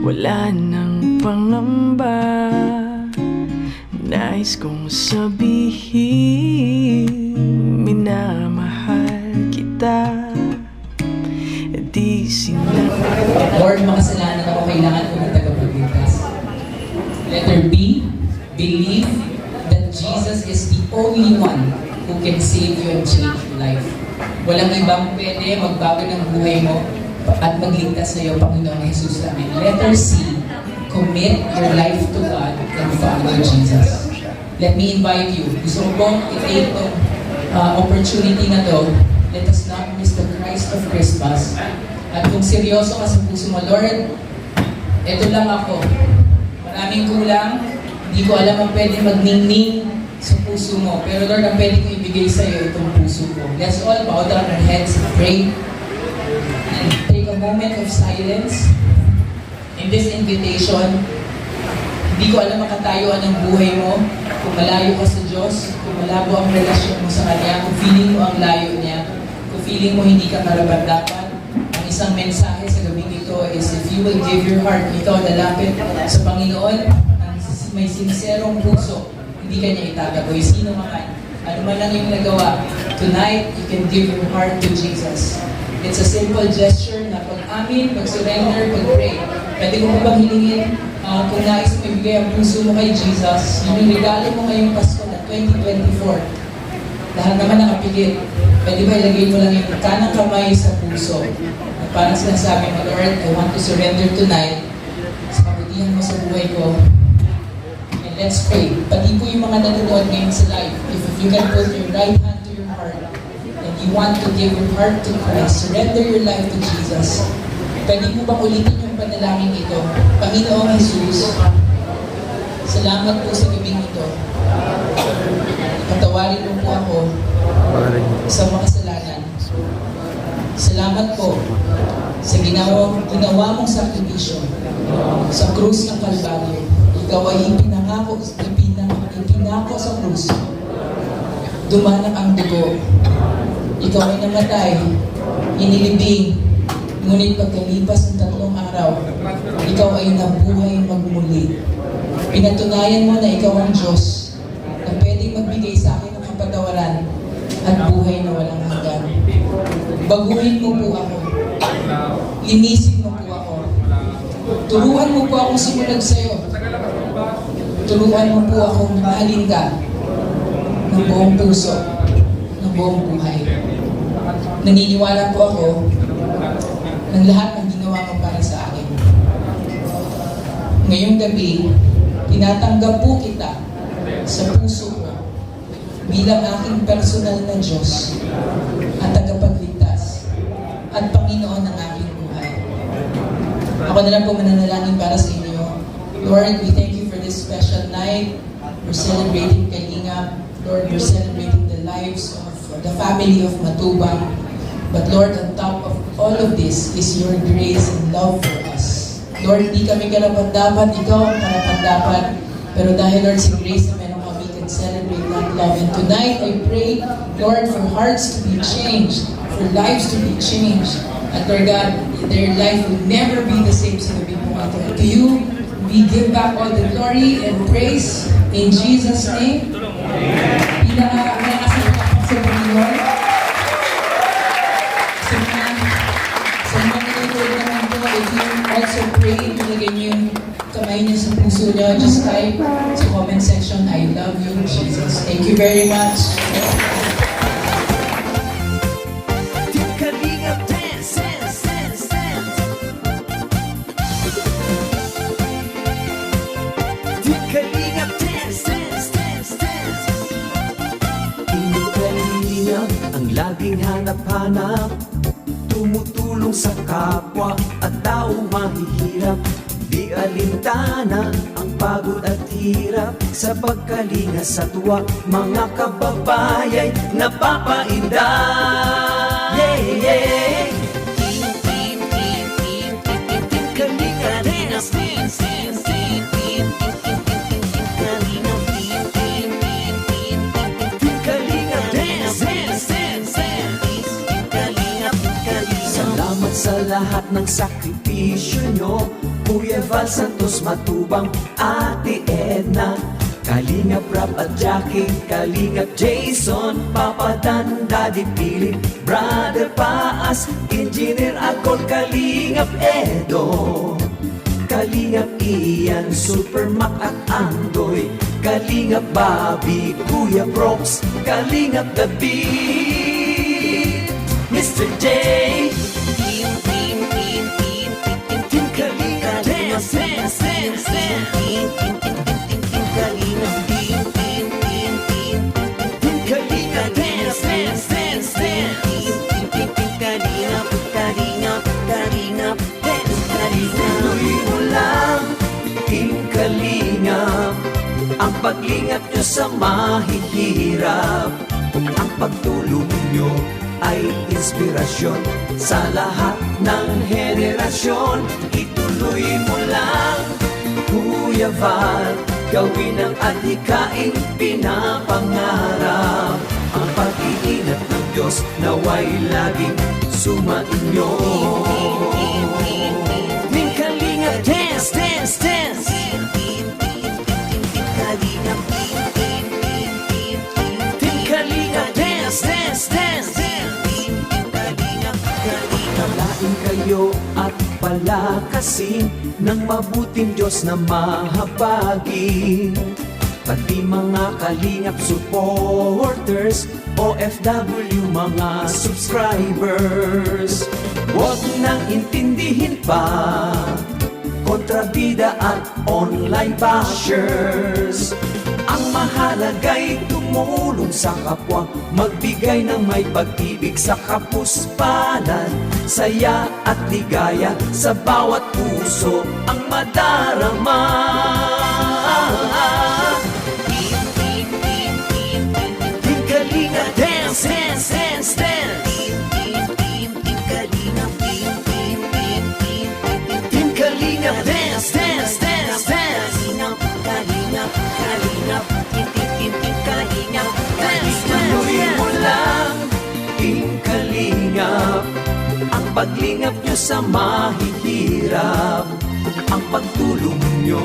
wala nang pangamba. Nais kong sabihin, minamahal kita. Di sila. Lord, makasalanan ako, kailangan ko ng tagapagligtas. Letter B, believe that Jesus is the only one who can save you and change your life. Walang ibang pwede magbago ng buhay mo at magligtas sa iyo, Panginoong Jesus namin. Letter C, commit your life to God and follow Jesus. Let me invite you. Gusto ko pong i-take itong opportunity na to. Let us not miss the Christ of Christmas. At kung seryoso ka sa puso mo, Lord, eto lang ako. Maraming kulang. Hindi ko alam ang pwede magningning sa puso mo. Pero Lord, ang pwede ko ibigay sa iyo itong puso ko. Let's all bow down our heads and pray. And take a moment of silence. In this invitation, hindi ko alam makatayuan ang buhay mo. Kung malayo ka sa Diyos, kung malabo ang relasyon mo sa Kanya, kung feeling mo ang layo niya, kung feeling mo hindi ka karapat-dapat, ang isang mensahe sa gabing ito is if you will give your heart, ikaw lalapit sa Panginoon, ang may sinserong puso, hindi ka niya itataboy. Sino man, ano man lang yung nagawa, tonight, you can give your heart to Jesus. It's a simple gesture na pag-amin, pag-surrender, pag-pray. Pwede mo bang hilingin kung nais mo ibigay ang puso mo kay Jesus, yung regalo mo ngayong Pasko na 2024. Lahat naman nakapilit. Pwede ba ilagay mo lang yung kanang kamay sa puso? At parang sinasabi mo, Lord, I want to surrender tonight sa kabutihan mo sa buhay ko. And let's pray. Pati po yung mga nanonood ngayon sa live, if you can put your right hand to your heart and you want to give your heart to Christ, surrender your life to Jesus. Pwede mo bang ulitin yung panalangin ito? Panginoong Jesus, salamat po sa gabing ito. Patawarin mo po ako sa mga kasalanan. Salamat po sa ginawa mong sakripisyo sa krus ng Kalbaryo. Ikaw ay ipinangako sa krus. Dumanang ang dugo. Ikaw ay namatay, inilibing, ngunit pagkalipas ng 3 araw, ikaw ay nabuhay magmuli. Pinatunayan mo na ikaw ang Diyos na pwedeng magbigay sa akin ng kapatawaran at buhay na walang hanggan. Baguhin mo po ako. Linisin mo po ako. Turuan mo po akong sumunod sa iyo. Turuan mo po akong mahalin ka ng buong puso, ng buong buhay. Naniniwala po ako ng lahat ng ginawa mo para sa akin. Ngayong gabi, tinatanggap po kita sa puso ko bilang aking personal na Diyos at tagapagligtas at Panginoon ng aking buhay. Ako na lang po mananalangin para sa inyo. Lord, we thank you for this special night. We're celebrating Kalingap. Lord, we're celebrating the lives of the family of Matubang. But Lord, on top of all of this is your grace and love for us. Lord, hindi kami karapat-dapat, ikaw ang karapat-dapat. Pero dahil Lord, si grace na meron kami, we can celebrate that love. And tonight, I pray, Lord, for hearts to be changed, for lives to be changed. At Lord God, their life will never be the same sa gabi po ito. To you, we give back all the glory and praise in Jesus' name. Pinaka-asal sa Panginoon. Sa mga nanonood naman po, if you also pray, ilagay niyo yung kamay niyo sa puso niyo, just type sa comment section, I love you, Jesus. Thank you very much. Ang laging hanap-hanap, tumutulong sa kapwa at tao mahihirap. Di alintana ang pagod at hirap, sa pagkalinga sa tuwa, mga kababayay napapainda. Yeah, yeah. Kalinga dance, dance, dance, dance. Salamat sa lahat ng sakripisyo nyo, Kuya Val Santos Matubang, Ate Edna, Kalingap Rap at Jackie, Kalingap Jason, Papa Dan, Daddy Philip, Brother Paas, Engineer Akol, Kalingap Edo, Kalingap Ian, Super Mac at Andoy, Kalingap Bobby, Kuya Brox, Kalingap David, Mr. J, Team Kalinga Dance, Dance, Dance, Dance, Team Kalinga Dance, Dance, Dance, Dance, Kalinga, Dance, tuloy mo lang, Team Kalinga, ang paglingap nyo sa mahihirap, ang pagtulong nyo ay inspirasyon sa lahat ng henerasyon. Ituloy mo lang, Kuya Val, gawin ang adhikaing pinapangarap. Ang pag-iingat ng Diyos naway laging sumainyo. Team Kalinga Dance, Dance, Dance. Team Kalinga Dance, Dance, Dance. Palain kayo at palakasin ng mabuting Diyos na mahabagin. pati mga kalingap supporters, OFW mga subscribers. Huwag nang intindihin pa kontrabida at online bashers. Ang mahalaga'y tumulong sa kapwa, magbigay ng may pag-ibig sa kapuspanan, saya at ligaya sa bawat puso ang madarama. Team Kalinga, dance, dance, dance, dance. Team Kalinga, Team Kalinga, dance, dance, dance, dance. Kalinga, Kalinga, Team Kalinga, dance, tuloy mo lang, Team Kalinga. Ang paglingap nyo sa mahihirap, ang pagtulong nyo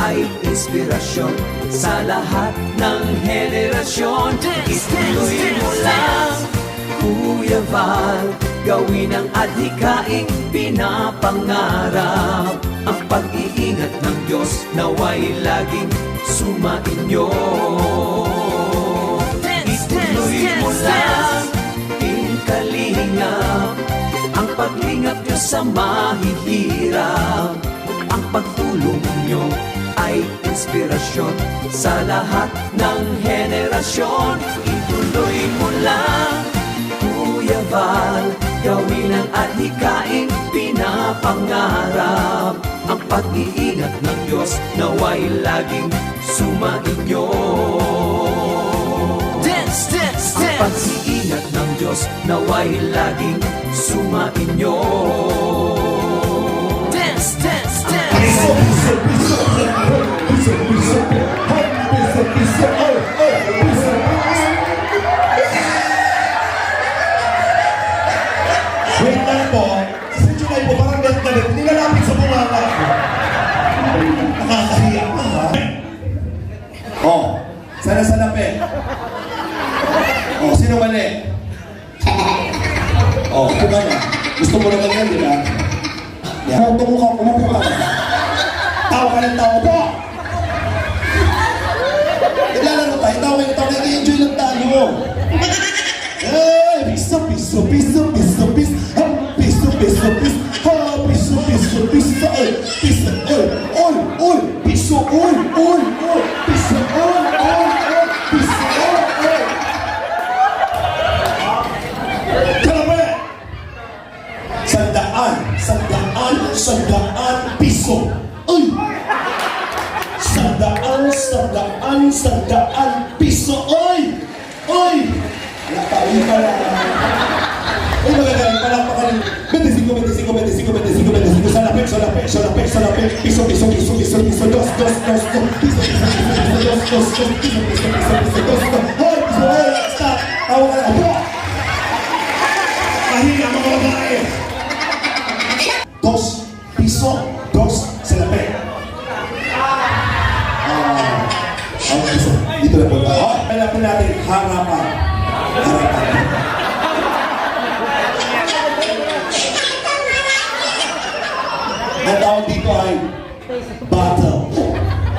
ay inspirasyon sa lahat ng henerasyon. Ituloy mo lang, Kuya Val, gawin ang adhikaing pinapangarap. Ang pag-iingat ng Diyos naway laging sumainyo. Ituloy mo lang, Team Kalingap, ang paglingap nyo sa mahihirap, ang pagtulong nyo ay inspirasyon sa lahat ng henerasyon. Ituloy mo lang, Kuya Val, gawin ang adhikaing pinapangarap. Ang pag-iingat ng Diyos naway laging sumainyo. Dance, dance, dance. Ang pag-iingat ng Diyos naway laging sumainyo. Dance, dance, dance. Piso, piso, piso, piso, piso, piso, piso, piso. Wait lang po. Si Junay po parang galit-galit. Nilalapit sa bunganga ko. Nakakahiya ka ha? Oh, sana sa lapi. Oh, sino mali? Oh, ito ba na? Gusto mo naman yan, di ba? Yan. Umupo ka. Tawa ka ng tawa po! Naglalaro tayo, tawa kayo, nag-i-enjoy lang tayo. Hey, piso, piso, piso, piso, piso, ha, piso, piso, piso, ha, piso, piso, piso, ay, piso, ol, piso, ol, piso, ol, piso, ol. Kalabi! Sandaan piso. Ay! Sandaan piso. Ay! Ay! Wala pa, uwi pa lang. Ay, magagaling pa lang pa kanin. 25. Salape. Piso. Dos. Hoy, piso. Stop. Tawa ka lang. Mahina mga babae. Piso. Salape. Piso. Dito na po ba? Hanapin natin harapan. Ang tawag dito ay Battle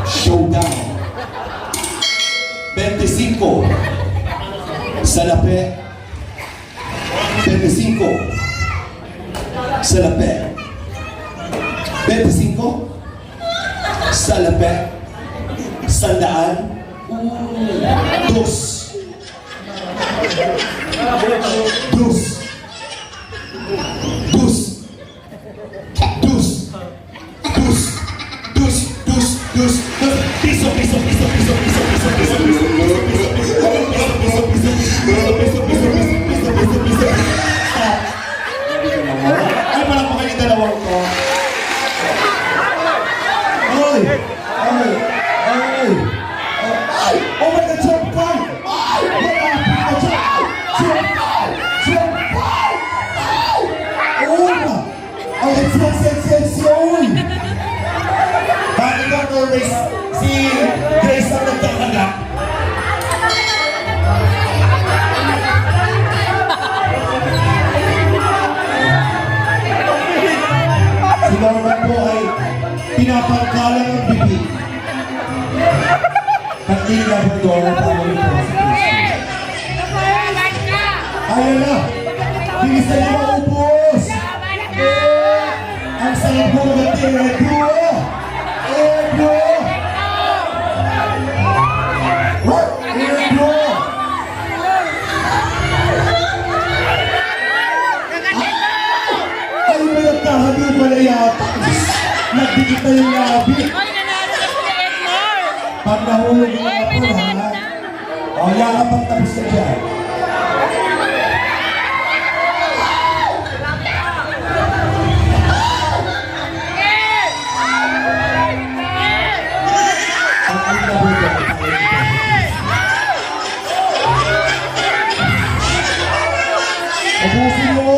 Showdown. 25 Salape. 25 Salape. 25 Salape. Sandaan. Dos. Piso. Ay, parang pa kayo dalawang ko. Ay! Oh my God, jump car! Bakit ang always si Grace ang nagkakaga? Pag nahulog yung apple, ha? O, yakap ang tapos na dyan. Ubusin mo!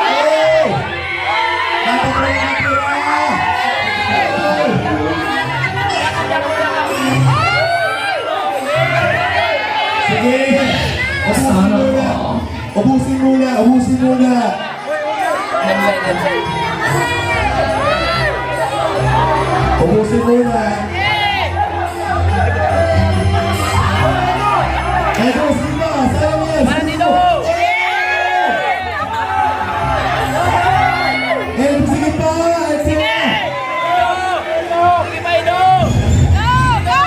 Hey! Dapat mo yung natira! Sige! Ubusin muna! Ubusin muna! Ubusin muna! Edo, sino? Sa'yo yan! Para dito! Edo, sige pa! Sige! Sige pa, Edo! Go!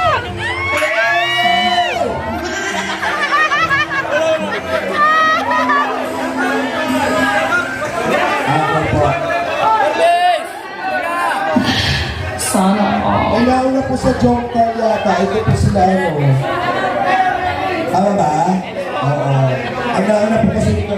Sana all. Ay, nauna po sa Jomcar yata. Ito po sila, ano. Tama ba? Oo. Ang nauna po kasi ito.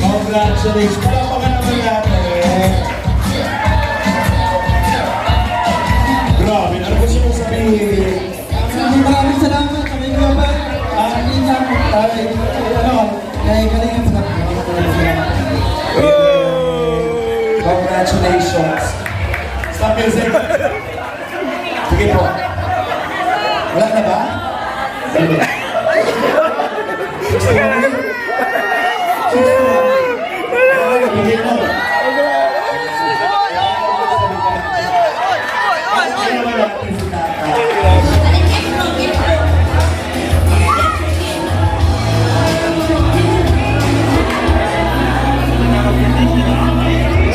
Congratulations! Palapakan naman natin! Grabe, ano gusto mong sabihin? Maraming salamat sa mga iba. Congratulations! Stop music! Sige po. Wala na ba? Sige. Gusto mo rin? Sige po.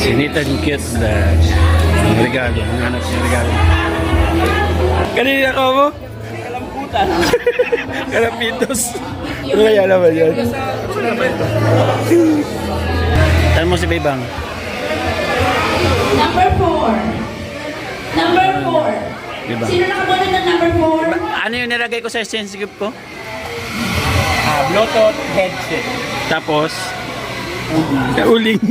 Sinita yung cute na regalo. Ang anak siya regalo. Kanina ka mo? Kalamputan. Kalampitos. yung... Kaya naman yan. Tanong mo si Bebang. Number 4. Number 4. Diba? Sino nakaboto ng number 4? Ano yung nilagay ko sa exchange gift ko? Bluetooth headset. Tapos, uling.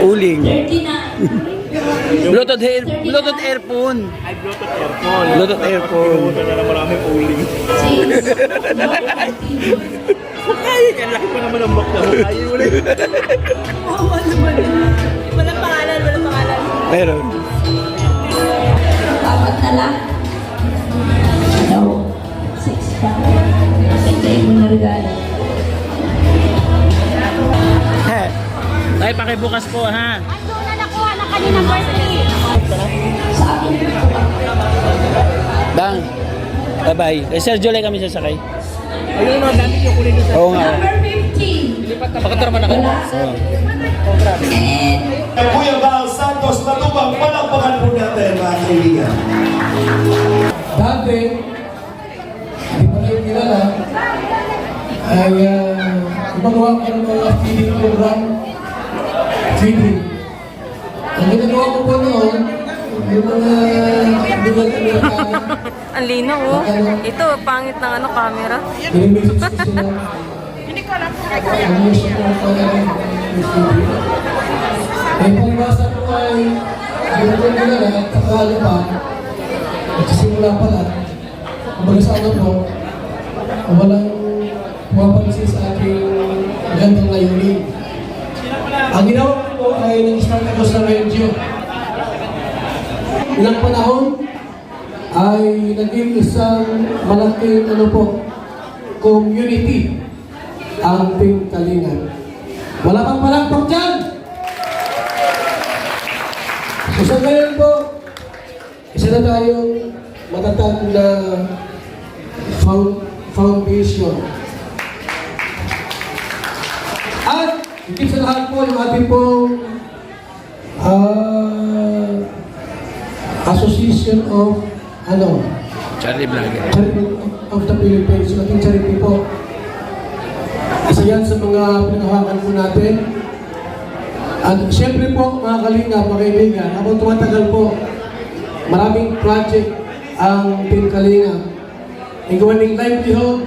Uling. 39. Bluetooth earphone. Ay, Bluetooth earphone. Bluetooth earphone. Bluetooth na maraming uling. 6. Kaya yan, laki pa naman ang bakla mo. Kaya mo rin. Walang pangalan, walang pangalan. Meron. Apat na lang. No. 6 pa. Hintayin mo na regalo. Ay, pakibukas po ha. Ando na nakuha na kanina birthday. Sa akin. Bang. Bye-bye. Kay Sergio lang kami sasakay. Ayun na, dami yung kunin nyo sa... Oo nga. Number 15. Pagkatraman na kayo. Oo. Kuya Val Santos Matubang, palakpakan po natin mga kaibigan. Dati, hindi pa kayo kilala, ay gumagawa ko ng mga feeding program. Feeding. Ang ginagawa ko po noon, yung mga bilang Amerikana, Ang linaw oh. Ito, pangit ng ano, camera. minimessage ko sila. Ano yung support ko na rin yung feeding. Eh, palibasa ko ay hindi ko kilala at kakalo pa, nagsisimula pa lang, kumbaga sa ano po, walang pumapansin sa aking magandang layunin. Ang ginawa ko po ay nag-start ako sa radio. Ilang panahon ay naging isang malaking ano po, community ang Team Kalinga. Wala pang palakpak dyan! So sa ngayon po, isa na tayong matatag na foundation. At higit sa lahat po, yung ating pong Association of Charlie Vlogger. Charity of the Philippines, yung ating charity po. Isa yan sa mga pinakahakan po natin. At siyempre po, mga kalinga, mga kaibigan, habang tumatagal po, maraming project ang Team Kalinga. Ang gawa ng livelihood,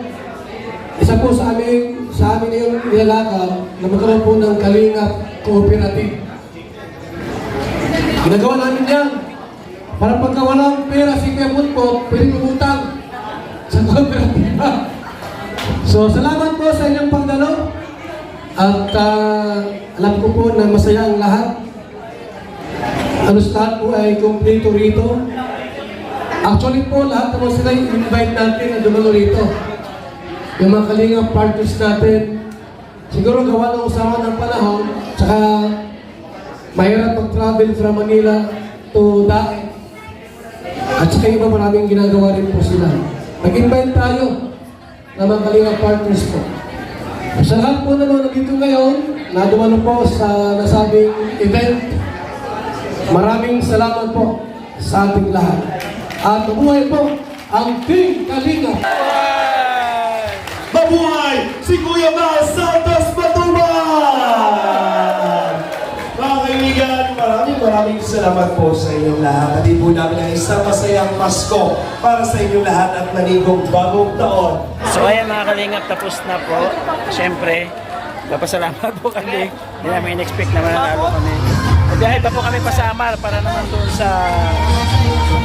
isa po sa amin na yung nilalakad na magkaroon po ng Kalinga Cooperative. Ginagawa namin yan. Para pagka walang pera si Kuya Putpot, pwede umutang sa cooperative. So, salamat po sa inyong pagdalo. At alam ko po na masaya ang lahat. Halos lahat po ay kumpleto rito. Actually po, lahat naman sila invite natin na dumalo rito. Yung mga Kalinga partners natin, siguro gawa ng usawa ng panahon, tsaka mahirap mag-travel from Manila to Dae. At saka iba maraming ginagawa rin po sila. Nag-invite tayo ng mga Kalinga partners po. Sa lahat po na nandito ngayon, na dumalo po sa nasabing event, maraming salamat po sa ating lahat. At mabuhay po ang Team Kalinga. Mabuhay si Kuya Val Santos Matubang! Mga kaibigan, maraming salamat po sa inyong lahat. At po namin ang isang masayang Pasko para sa inyong lahat at manigong bagong taon. So ayan mga kalingap, tapos na po. Siyempre, papasalamat po kami. Hindi namin in-expect na mananalo kami. At dahil pa po kami pa Samar para naman doon sa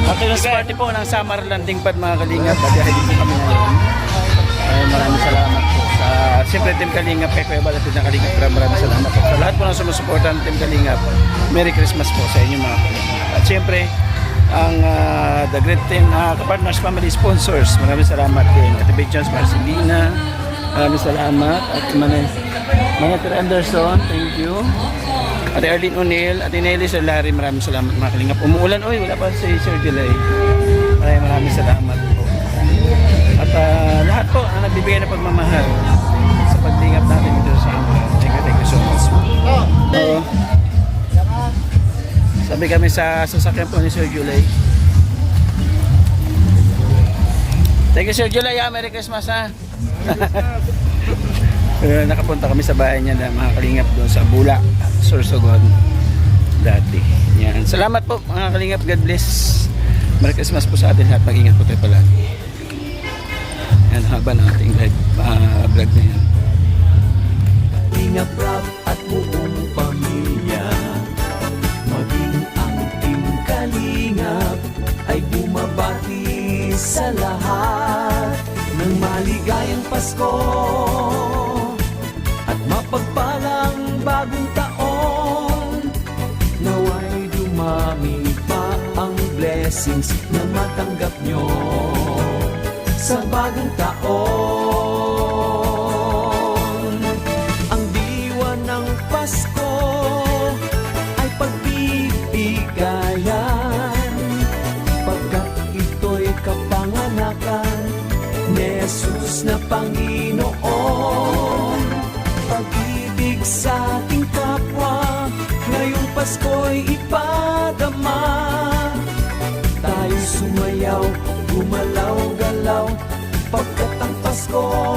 Happiness Party po ng Samar Landing Pad mga kalingap. At dahil din po kami ngayon. Ay, maraming salamat po sa siyempre Team Kalingap, kay Kuya Bal at Team Kalingap. Maraming salamat po sa lahat po ng sumusuporta ng Team Kalingap. Merry Christmas po sa inyo mga kalingap. At siyempre, ang The Great Team Kapartners Family Sponsors. Maraming salamat din. Katibay Jones Marcelina. Maraming salamat. At Manager Anderson, thank you. Ate Arlene O'Neill, Ate Nelly Solari, maraming salamat mga kalingap. Umuulan, oy, wala pa si Sir July. Maraming salamat po. At lahat po ang nagbibigay ng pagmamahal sa paglingap natin dito sa amin. Thank you so much. Oo. Sabi kami sa sasakyan po ni Sir July. Thank you, Sir July. Merry Christmas, ha? Nakapunta kami sa bahay niya na mga kalingap doon sa Bula, Sorsogon dati. Yan. Salamat po mga kalingap. God bless. Merry Christmas po sa atin lahat. Mag-ingat po tayo palagi. Yan, haba ng ating live vlog na yan. Kalingap Rap at buong pamilya, maging ang Team Kalingap ay bumabati sa lahat ng maligayang Pasko at mapagpalang bagong taon. Naway dumami pa ang blessings na matanggap nyo sa bagong taon. Ang diwa ng Pasko ay pagbibigayan, pagkat ito'y kapanganakan ni Jesus na Panginoon. Pag-ibig sa ating kapwa, ngayong Pasko'y ipadama. Tayo sumayaw, gumalaw-galaw, pagkat ang Pasko